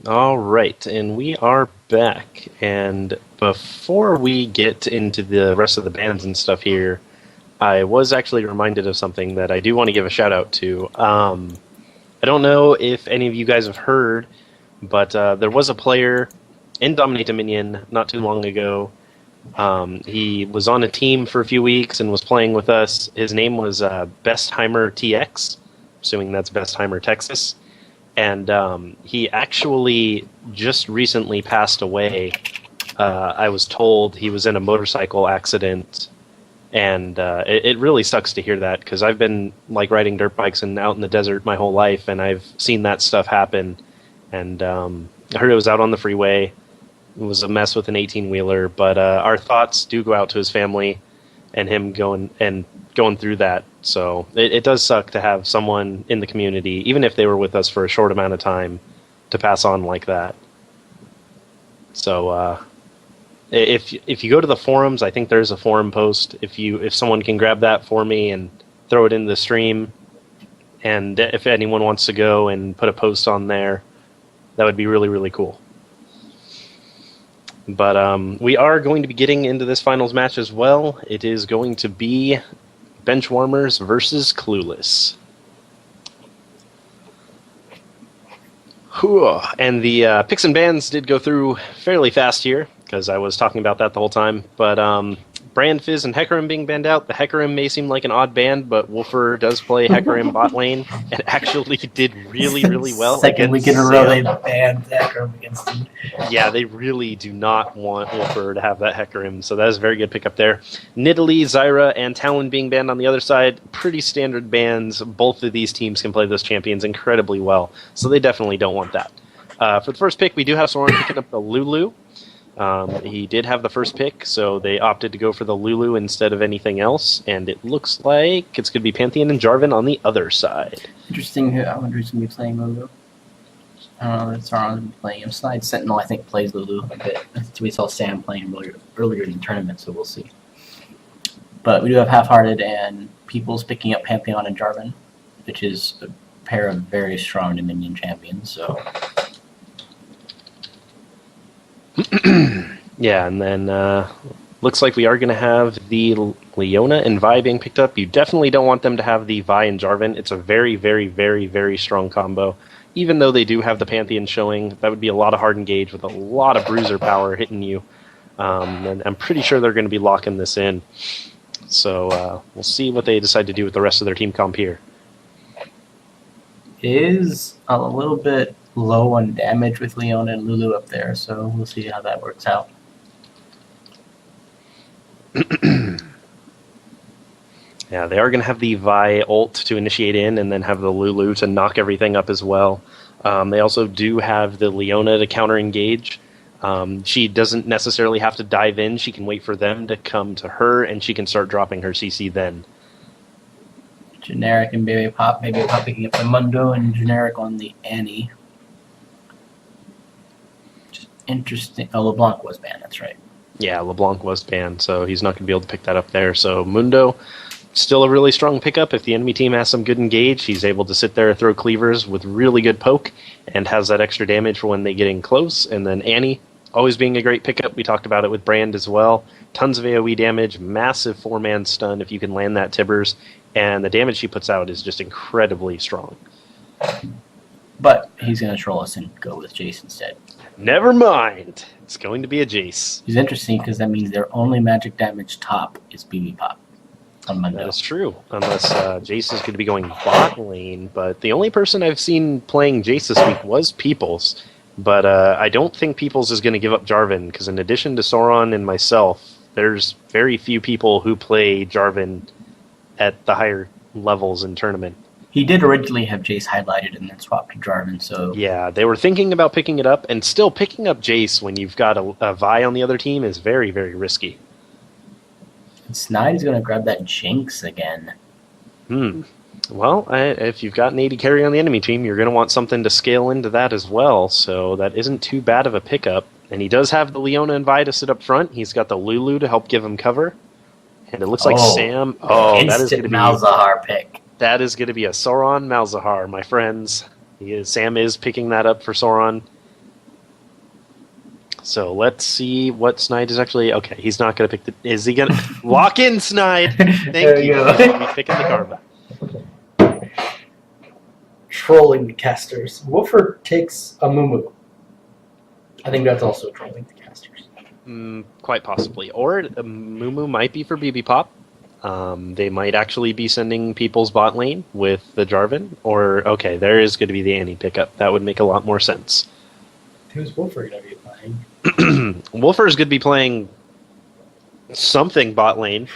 All right, and we are back. And before we get into the rest of the bands and stuff here, I was actually reminded of something that I do want to give a shout out to. I don't know if any of you guys have heard, but there was a player in Dominion not too long ago. He was on a team for a few weeks and was playing with us. His name was BestHeimerTX, assuming that's Bestheimer, Texas. And he actually just recently passed away. I was told he was in a motorcycle accident, and it really sucks to hear that, because I've been riding dirt bikes and out in the desert my whole life, and I've seen that stuff happen. And I heard it was out on the freeway. It was a mess with an 18-wheeler, but our thoughts do go out to his family and him going through that. So it does suck to have someone in the community, even if they were with us for a short amount of time, to pass on like that. So if you go to the forums, I think there's a forum post. If someone can grab that for me and throw it in the stream, and if anyone wants to go and put a post on there, that would be really, really cool. But we are going to be getting into this finals match as well. It is going to be Benchwarmers versus Clueless. And the picks and bans did go through fairly fast here, because I was talking about that the whole time. But Brand, Fizz, and Hecarim being banned out. The Hecarim may seem like an odd ban, but Wolfer does play Hecarim bot lane and actually did really, really well. Second week in a row they banned Hecarim against him. Yeah, they really do not want Wolfer to have that Hecarim, so that is a very good pickup there. Nidalee, Zyra, and Talon being banned on the other side. Pretty standard bans. Both of these teams can play those champions incredibly well, so they definitely don't want that. For the first pick, we do have Soren picking up the Lulu. He did have the first pick, so they opted to go for the Lulu instead of anything else, and it looks like it's going to be Pantheon+Jarvan on the other side. Interesting. I wonder who's going to be playing Lulu. I don't know if Sauron playing him. Snide Sentinel, I think, plays Lulu a bit. We saw Sam playing earlier in the tournament, so we'll see. But we do have Half-Hearted and Peoples picking up Pantheon+Jarvan, which is a pair of very strong Dominion champions, so... Yeah, and then looks like we are going to have the Leona+Vi being picked up. You definitely don't want them to have the Vi and Jarvan. It's a very, very, very, very strong combo. Even though they do have the Pantheon showing, that would be a lot of hard engage with a lot of bruiser power hitting you. And I'm pretty sure they're going to be locking this in. So we'll see what they decide to do with the rest of their team comp here. Is a little bit low on damage with Leona and Lulu up there, so we'll see how that works out. Yeah, they are going to have the Vi ult to initiate in, and then have the Lulu to knock everything up as well. They also do have the Leona to counter-engage. She doesn't necessarily have to dive in. She can wait for them to come to her, and she can start dropping her CC then. Generic and Baby Pop picking up the Mundo, and Generic on the Annie. Just interesting. Oh, LeBlanc was banned, that's right. Yeah, LeBlanc was banned, so he's not going to be able to pick that up there. So Mundo, still a really strong pickup. If the enemy team has some good engage, he's able to sit there and throw cleavers with really good poke, and has that extra damage for when they get in close. And then Annie, always being a great pickup. We talked about it with Brand as well. Tons of AoE damage, massive 4-man stun if you can land that Tibbers, and the damage she puts out is just incredibly strong. But he's going to troll us and go with Jayce instead. Never mind. It's going to be a Jayce. It's interesting because that means their only magic damage top is BB Pop on Mundo. That is true, unless Jayce is going to be going bot lane. But the only person I've seen playing Jayce this week was Peoples. But I don't think Peoples is going to give up Jarvan, because in addition to Sauron and myself, there's very few people who play Jarvan at the higher levels in tournament. He did originally have Jayce highlighted and then swapped to Jarvan, so... Yeah, they were thinking about picking it up, and still picking up Jayce when you've got a Vi on the other team is very, very risky. And Snide is going to grab that Jinx again. Well, if you've got an AD carry on the enemy team, you're going to want something to scale into that as well, so that isn't too bad of a pickup. And he does have the Leona and Vi to sit up front. He's got the Lulu to help give him cover. And it looks like Sam... Oh, that is going to be... Malzahar pick. That is going to be a Sauron Malzahar, my friends. Sam is picking that up for Sauron. So let's see what Snide is actually... Okay, he's not going to pick the... Is he going to... Lock in, Snide! Thank you. He's picking the Karma. Trolling the casters. Woofer takes a Mumu. I think that's also trolling the casters. Quite possibly. Or Mumu might be for BB Pop. They might actually be sending people's bot lane with the Jarvan. Or, okay, there is going to be the Annie pickup. That would make a lot more sense. Who's Woofer going to be playing? Woofer is going to be playing something bot lane.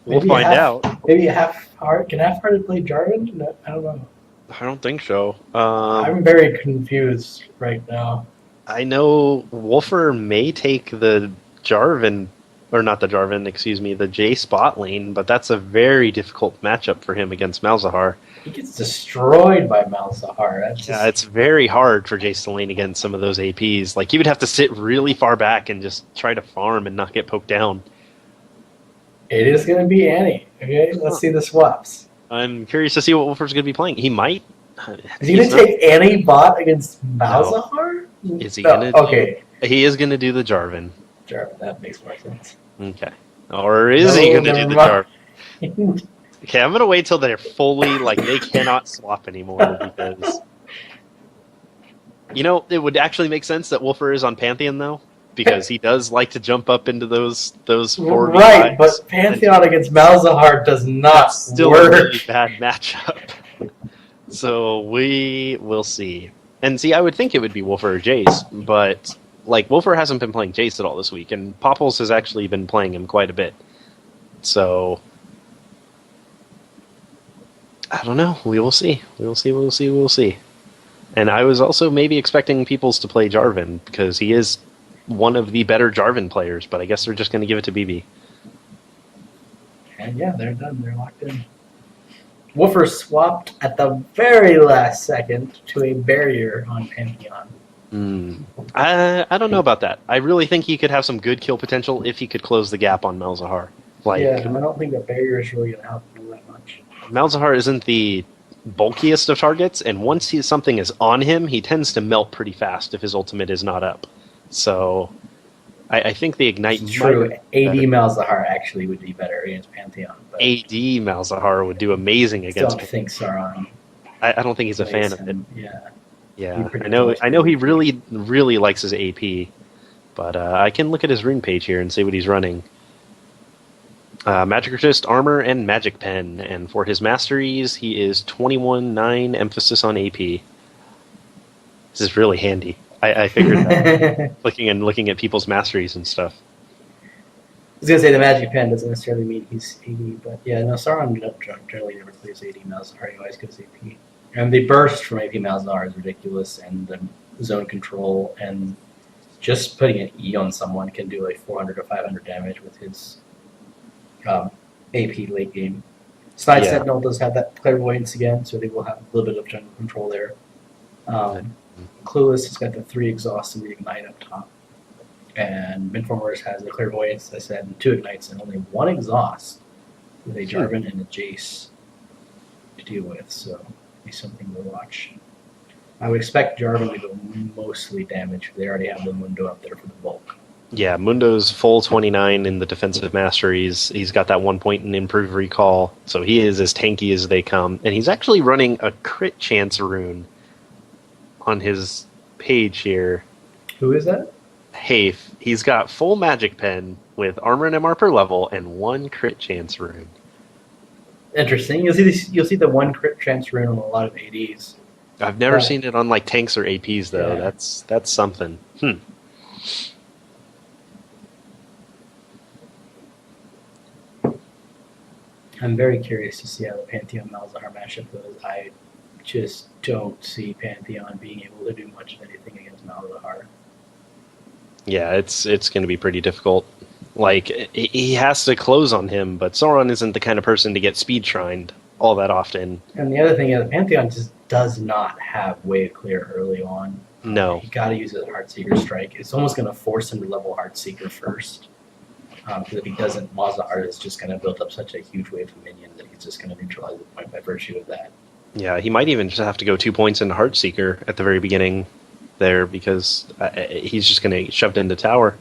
We'll find out. Maybe Half-Heart. Can Half-Hearted play Jarvan? No, I don't know. I don't think so. I'm very confused right now. I know Woofer may take the Jarvan, or not the Jarvan, excuse me, the Jayce bot lane, but that's a very difficult matchup for him against Malzahar. He gets destroyed by Malzahar. Yeah, it's very hard for Jayce to lane against some of those APs. Like, he would have to sit really far back and just try to farm and not get poked down. It is going to be Annie. Okay, let's see the swaps. I'm curious to see what Woofer's going to be playing. He might. Is he going to take Annie bot against Malzahar? No. Is he going to? Okay. He is going to do the Jarvan. Jarvan, that makes more sense. Okay. Or is he going to do the Jarvan? Okay, I'm going to wait till they're fully, like, they cannot swap anymore because... You know, it would actually make sense that Woofer is on Pantheon, though, because he does like to jump up into those 4v5s. Right, but Pantheon against Malzahar does not still work. a really bad matchup. So we will see. And see, I would think it would be Woofer or Jayce, but like Woofer hasn't been playing Jayce at all this week, and Popples has actually been playing him quite a bit. So I don't know. We will see. We will see. We will see. We will see. And I was also maybe expecting Peoples to play Jarvan because he is one of the better Jarvan players, but I guess they're just going to give it to BB. And yeah, they're done. They're locked in. Woofer swapped at the very last second to a barrier on Pantheon. I don't know about that. I really think he could have some good kill potential if he could close the gap on Malzahar. Like, yeah, I don't think the barrier is really going to help him that much. Malzahar isn't the bulkiest of targets, and once something is on him, he tends to melt pretty fast if his ultimate is not up. So I think the Ignite... It's true. AD Malzahar actually would be better against Pantheon. But AD Malzahar would do amazing against I don't think Sauron. I don't think he's a fan of it. Yeah. Yeah, I know he really, really likes his AP, but I can look at his rune page here and see what he's running. Magic Resist, Armor, and Magic Pen, and for his masteries, he is 21-9, emphasis on AP. This is really handy. I figured that looking at people's masteries and stuff. I was going to say the Magic Pen doesn't necessarily mean he's AD, but yeah, no, Sauron generally never plays AD Malzahar anyways because AP. And the burst from AP Malzahar is ridiculous, and the zone control, and just putting an E on someone can do like 400 to 500 damage with his AP late game. Snide Sentinel does have that clairvoyance again, so they will have a little bit of jungle control there. Clueless has got the 3 exhausts and the ignite up top. And Minformers has the clairvoyance, as I said, and 2 ignites and only 1 exhaust with a Jarvan and a Jayce to deal with, so be something to watch. I would expect Jarvan to go mostly damage. They already have the Mundo up there for the bulk. Yeah, Mundo's full 29 in the defensive masteries. He's got that 1 point in improved recall, so he is as tanky as they come. And he's actually running a crit chance rune on his page here. Who is that? Hafe. He's got full Magic Pen with armor and MR per level and 1 crit chance rune. Interesting. You'll see the 1 crit chance rune on a lot of ADs. I've never seen it on like tanks or APs though. Yeah. That's something. I'm very curious to see how the Pantheon Malzahar matchup goes. I just don't see Pantheon being able to do much of anything against Malzahar. Yeah, it's going to be pretty difficult. Like, he has to close on him, but Sauron isn't the kind of person to get speed shrined all that often. And the other thing is, Pantheon just does not have wave clear early on. No. You got to use a Heartseeker strike. It's almost going to force him to level Heartseeker first. Because if he doesn't, Malzahar is just going to build up such a huge wave of minions that he's just going to neutralize the point by virtue of that. Yeah, he might even just have to go 2 points into Heartseeker at the very beginning. there because he's just going to get shoved into tower.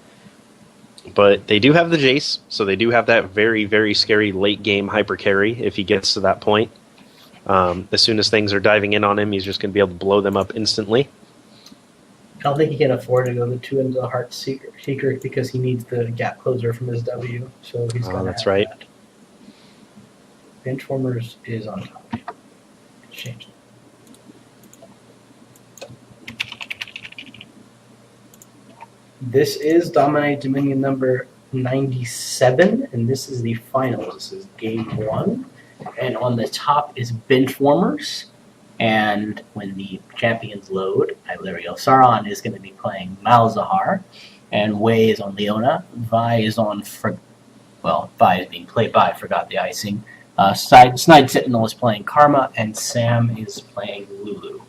But they do have the Jayce, so they do have that very, very scary late game hyper carry if he gets to that point. As soon as things are diving in on him, he's just going to be able to blow them up instantly. I don't think he can afford to go the 2 into the Heart Seeker because he needs the gap closer from his W. So he's going to that's right. That. Benchwarmers is on top. Change it. This is DominateDominion number 97, and this is the finals. This is game 1. And on the top is Benchwarmers. And when the champions load, there we go. Sauron is going to be playing Malzahar, and Wei is on Leona+Vi is on Vi is being played by Forgot the Icing. Snide Sentinel is playing Karma, and Sam is playing Lulu.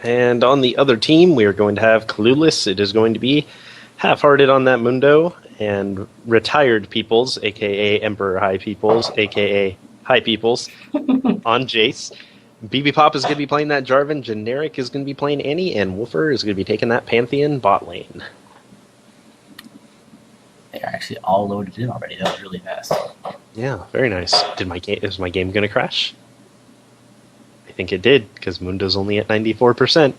And on the other team, we are going to have Clueless. It is going to be Half-Hearted on that Mundo, and Retired Peoples, a.k.a. Emperor High Peoples, a.k.a. High Peoples, on Jayce. BB Pop is going to be playing that Jarvan, Generic is going to be playing Annie, and Woofer is going to be taking that Pantheon bot lane. They are actually all loaded in already. That was really fast. Yeah, very nice. Is my game going to crash? I think it did, because Mundo's only at 94%.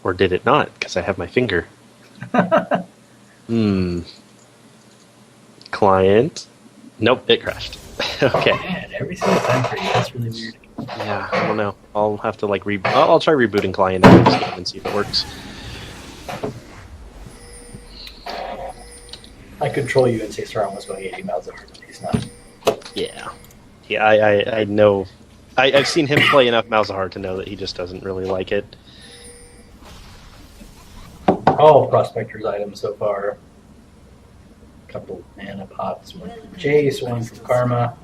Or did it not, because I have my finger? Client. Nope, it crashed. Okay. Man, everything's done for you. That's really weird. Yeah, I don't know. I'll have to like I'll try rebooting client and see if it works. I control you and say Sauron was going 80 miles an hour, but he's not. Yeah. Yeah, I know. I've seen him play enough Malzahar to know that he just doesn't really like it. All Prospector's items so far. Couple mana pots, one from Jayce, one from Karma.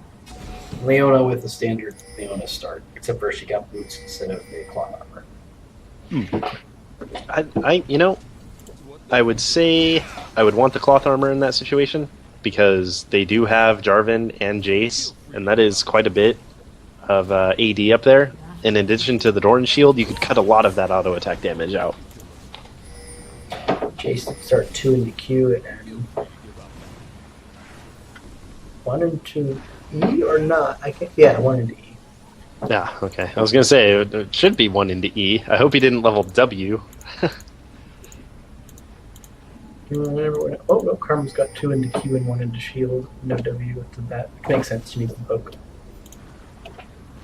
Leona with the standard Leona start, except for she got boots instead of the cloth armor. I would say I would want the cloth armor in that situation because they do have Jarvan and Jayce, and that is quite a bit of AD up there. In addition to the Doran shield, you could cut a lot of that auto attack damage out. Jayce start 2 into Q and 1 into E or not? I can't. Yeah, 1 into E. Yeah, okay. I was gonna say it should be 1 into E. I hope he didn't level W. Oh no, Karma's got 2 into Q and 1 into shield. No W with the bat. Makes sense. She needs the poke.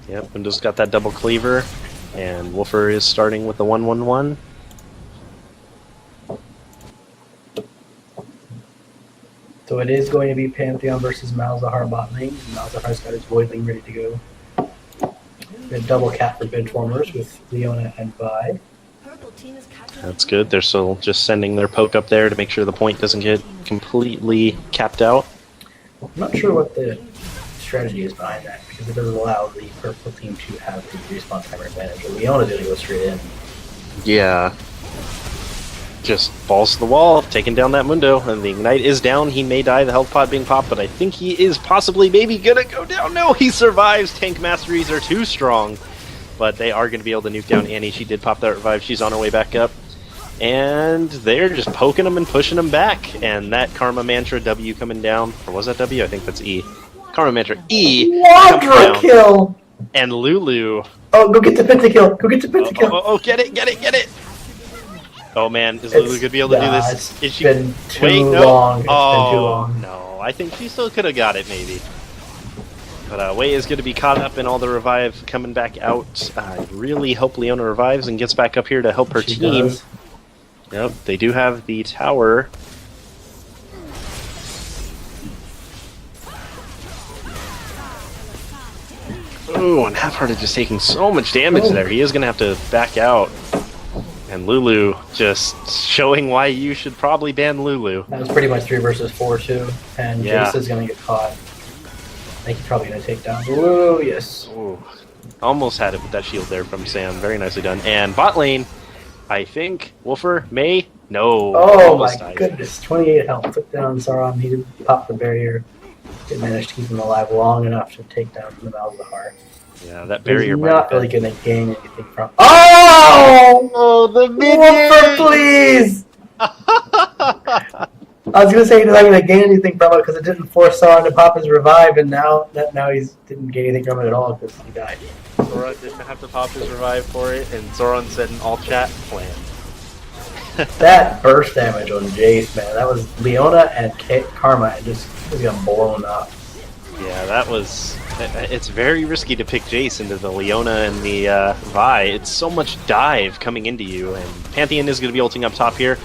Yep, Mundo's got that double cleaver, and Woofer is starting with the 1/1/1. So it is going to be Pantheon versus Malzahar bot lane. Malzahar's got his Voidling ready to go. A double cap for Benchwarmers with Leona and Vi. That's good. They're still just sending their poke up there to make sure the point doesn't get completely capped out. I'm not sure what the strategy is behind that, because it doesn't allow the purple team to have the respawn timer advantage. But Leona's going to go straight in. Yeah. Just falls to the wall, taking down that Mundo, and the Ignite is down. He may die, the health pod being popped, but I think he is possibly maybe gonna go down. No, he survives. Tank Masteries are too strong, but they are going to be able to nuke down Annie. She did pop that revive. She's on her way back up. And they're just poking him and pushing him back. And that Karma Mantra W coming down. Or was that W? I think that's E. Karma Mantra E. Quadra kill! And Lulu. Oh, go get the pentakill. Go get the pentakill. Oh, get it. Oh man, is Lulu going to be able to do this? It's been too long. No. I think she still could have got it, maybe. But Wei is going to be caught up in all the revive coming back out. I really hope Leona revives and gets back up here to help her team. Does. Yep, they do have the tower. Ooh, and Half-Hearted just taking so much damage there. He is going to have to back out. And Lulu just showing why you should probably ban Lulu. That was pretty much 3 versus 4 too. And Yeah. Jayce is going to get caught. I think he's probably going to take down Lulu, yes. Ooh, almost had it with that shield there from Sam. Very nicely done. And bot lane, I think Woofer may. No. Oh my died. goodness, 28 health. Took down Sauron, he did pop the barrier. Didn't manage to keep him alive long enough to take down the Malzahar. Yeah, that barrier He's might not have really been- going to gain anything from. Oh! Oh, the Woofer, please! I was going to say he's not going to gain anything from it because it didn't force Sauron to pop his revive, and now he didn't gain anything from it at all because he died. Sauron didn't have to pop his revive for it, and Sauron said in all chat, plan. That burst damage on Jayce, man, that was Leona and Karma, and just got blown up. Yeah, that was... It's very risky to pick Jayce into the Leona and the Vi. It's so much dive coming into you, and Pantheon is going to be ulting up top here.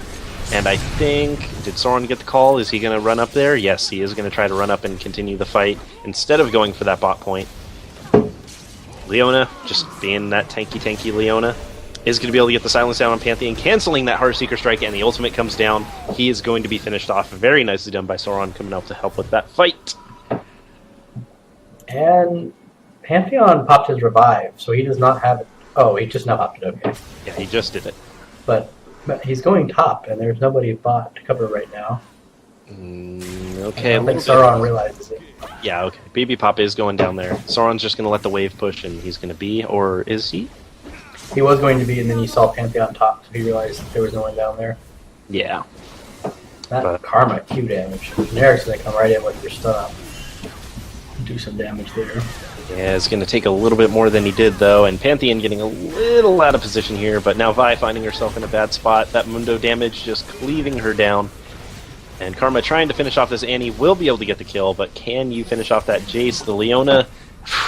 And I think... Did Sauron get the call? Is he going to run up there? Yes, he is going to try to run up and continue the fight instead of going for that bot point. Leona, just being that tanky Leona, is going to be able to get the silence down on Pantheon, canceling that Heartseeker strike, and the ultimate comes down. He is going to be finished off. Very nicely done by Sauron coming out to help with that fight. And Pantheon popped his revive, so he does not have it. Oh, he just now popped it, okay. Yeah, he just did it. But he's going top, and there's nobody bot to cover right now. Okay, I don't think Sauron realizes it. Yeah, okay. Baby Pop is going down there. Sauron's just going to let the wave push, and he's going to be, or is he? He was going to be, and then he saw Pantheon top, so he realized there was no one down there. Yeah. That Karma Q damage. Generic's going to come right in with your stun up. Do some damage there. Yeah, it's going to take a little bit more than he did, though, and Pantheon getting a little out of position here, but now Vi finding herself in a bad spot. That Mundo damage just cleaving her down. And Karma trying to finish off this Annie will be able to get the kill, but can you finish off that Jayce? The Leona,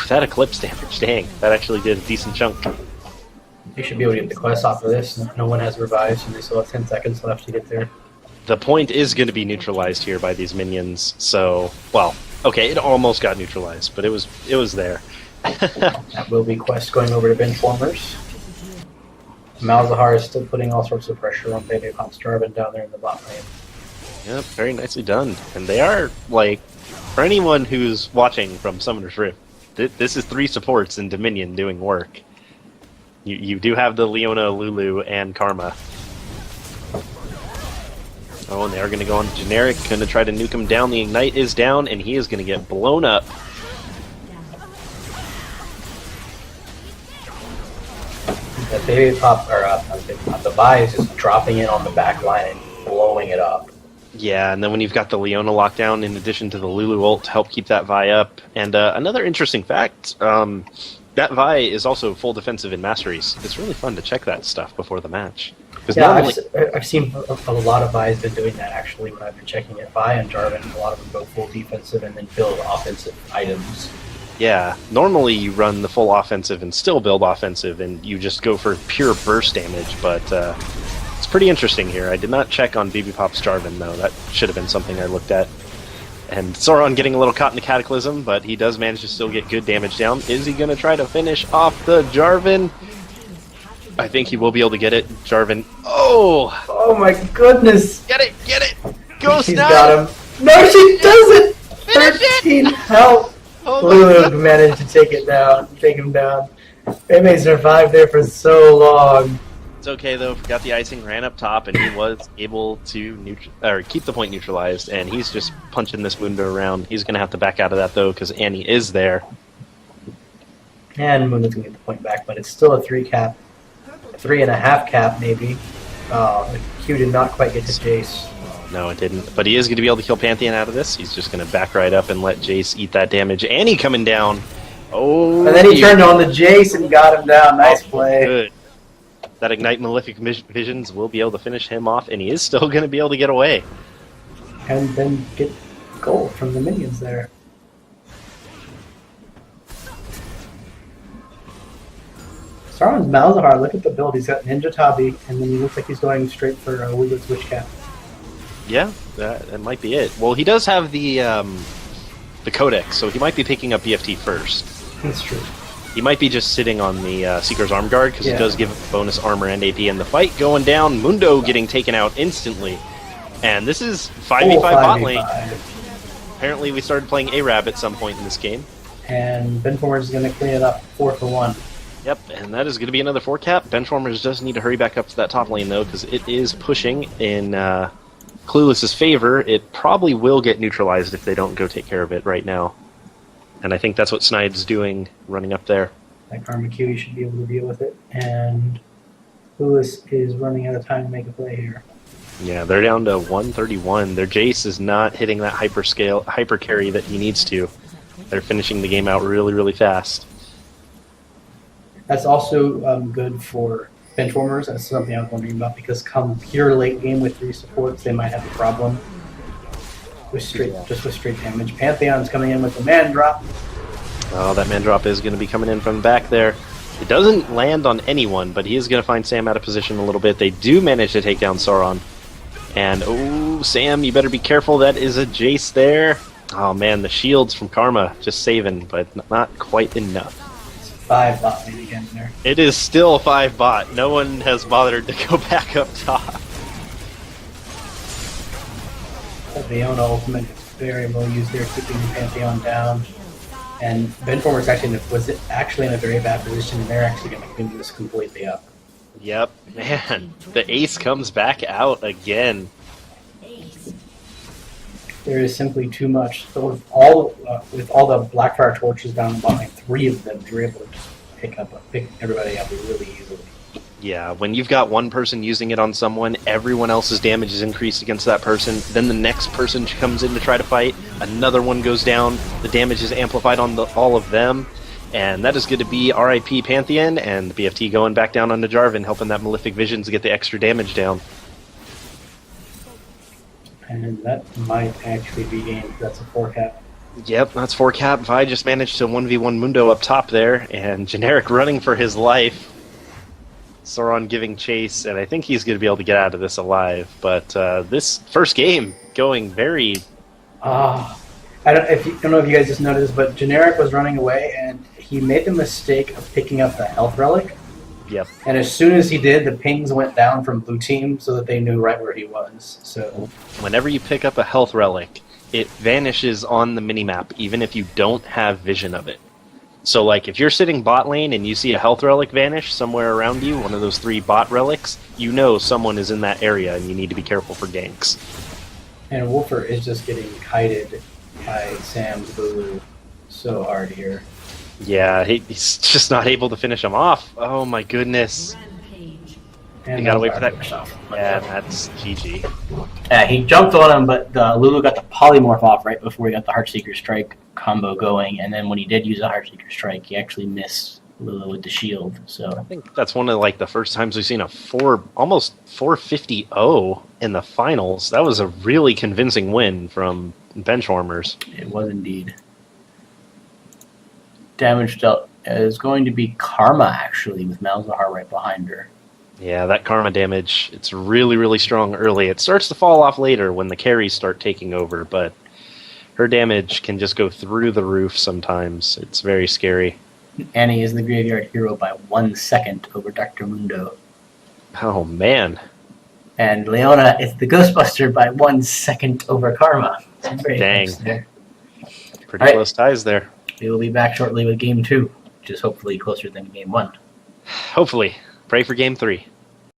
that Eclipse damage, dang, that actually did a decent chunk. They should be able to get the quest off of this. No one has revives, and they still have 10 seconds left to get there. The point is going to be neutralized here by these minions, so, well, okay, it almost got neutralized, but it was there. That will be quest going over to Benchwarmers. Malzahar is still putting all sorts of pressure on BestHeimerTX down there in the bot lane. Yep, very nicely done. And they are, like, for anyone who's watching from Summoner's Rift, this is 3 supports in Dominion doing work. You do have the Leona, Lulu, and Karma. Oh, and they are going to go on generic, going to try to nuke him down. The Ignite is down, and he is going to get blown up. The baby pop, or the Vi is just dropping in on the back line and blowing it up. Yeah, and then when you've got the Leona lockdown, in addition to the Lulu ult to help keep that Vi up. And another interesting fact, that Vi is also full defensive in Masteries. It's really fun to check that stuff before the match. Yeah, normally... I've seen a lot of Vi's been doing that actually when I've been checking it. Vi and Jarvan, a lot of them go full defensive and then build offensive items. Yeah, normally you run the full offensive and still build offensive, and you just go for pure burst damage, but it's pretty interesting here. I did not check on BB-Pop's Jarvan, though. That should have been something I looked at. And Sauron getting a little caught in the Cataclysm, but he does manage to still get good damage down. Is he going to try to finish off the Jarvan? I think he will be able to get it. Jarvan. Oh! Oh my goodness! Get it! Get it! Ghost She's now! got him. No, she doesn't! 13 health! Oh Lulu managed to take him down. They may survive there for so long. It's okay though. Got the icing, ran up top, and he was able to keep the point neutralized. And he's just punching this Mundo around. He's going to have to back out of that though, because Annie is there. And Mundo's going to get the point back, but it's still a 3 cap, 3.5 cap maybe. The Q did not quite get to Jayce. No, it didn't. But he is going to be able to kill Pantheon out of this. He's just going to back right up and let Jayce eat that damage. Annie coming down. Oh, and then he turned on the Jayce and got him down. Nice play. Good. That Ignite Malefic Visions will be able to finish him off, and he is still going to be able to get away. And then get gold from the minions there. Sauron's Malzahar, look at the build. He's got Ninja Tabi, and then he looks like he's going straight for Wiglet's Witch Cap. Yeah, that might be it. Well, he does have the Codex, so he might be picking up BFT first. That's true. He might be just sitting on the Seeker's Arm Guard, because it does give bonus armor and AP. And the fight going down, Mundo getting taken out instantly. And this is 5v5 bot lane. Apparently we started playing Arab at some point in this game. And Benchwarmers is going to clean it up 4 for 1. Yep, and that is going to be another 4 cap. Benchwarmers does need to hurry back up to that top lane, though, because it is pushing in Clueless's favor. It probably will get neutralized if they don't go take care of it right now. And I think that's what Snide's doing, running up there. That Karma Q, you should be able to deal with it. And Clueless is running out of time to make a play here. Yeah, they're down to 131. Their Jayce is not hitting that hyper carry that he needs to. They're finishing the game out really, really fast. That's also good for benchwarmers. That's something I was wondering about, because come pure late game with 3 supports, they might have a problem with straight damage. Pantheon's coming in with the man drop. Oh, that man drop is going to be coming in from the back there. It doesn't land on anyone, but he is going to find Sam out of position a little bit. They do manage to take down Sauron. And, oh, Sam, you better be careful. That is a Jayce there. Oh, man, the shields from Karma just saving, but not quite enough. 5 bot lane again there. It is still 5 bot. No one has bothered to go back up top. Leona ultimate is very well used there, keeping Pantheon down. And benchwarmers was actually in a very bad position, and they're actually going to clean this completely up. Yep, man. The ace comes back out again. There is simply too much. So with all the Blackfire torches down the bottom, 3 of them, they were able to just pick everybody up really easily. Yeah, when you've got one person using it on someone, everyone else's damage is increased against that person. Then the next person comes in to try to fight. Another one goes down. The damage is amplified on all of them. And that is going to be RIP Pantheon, and the BFT going back down onto Jarvan, helping that Malefic Vision to get the extra damage down. And that might actually be game. That's a 4-cap. Yep, that's 4-cap. Vi just managed to 1v1 Mundo up top there, and Generic running for his life. Sauron giving chase, and I think he's going to be able to get out of this alive. But this first game going very... I don't know if you guys just noticed, but Generic was running away, and he made the mistake of picking up the health relic. Yep. And as soon as he did, the pings went down from blue team so that they knew right where he was. So whenever you pick up a health relic, it vanishes on the minimap, even if you don't have vision of it. So, like, if you're sitting bot lane and you see a health relic vanish somewhere around you, one of those 3 bot relics, you know someone is in that area and you need to be careful for ganks. And Wolfer is just getting kited by Sam's Lulu so hard here. Yeah, he's just not able to finish him off. Oh my goodness. And you gotta wait for that. Yeah, that's GG. Yeah, he jumped on him, but Lulu got the polymorph off right before he got the Heartseeker Strike combo going, and then when he did use the Heartseeker Strike, he actually missed Lulu with the shield. So I think that's one of the first times we've seen a almost 450-0 in the finals. That was a really convincing win from benchwarmers. It was indeed. Damage dealt is going to be Karma, actually, with Malzahar right behind her. Yeah, that Karma damage, it's really, really strong early. It starts to fall off later when the carries start taking over, but her damage can just go through the roof sometimes. It's very scary. Annie is the graveyard hero by 1 second over Dr. Mundo. Oh, man. And Leona is the Ghostbuster by 1 second over Karma. Dang. There. Pretty close ties there. We will be back shortly with Game 2, which is hopefully closer than Game 1. Hopefully. Pray for Game 3.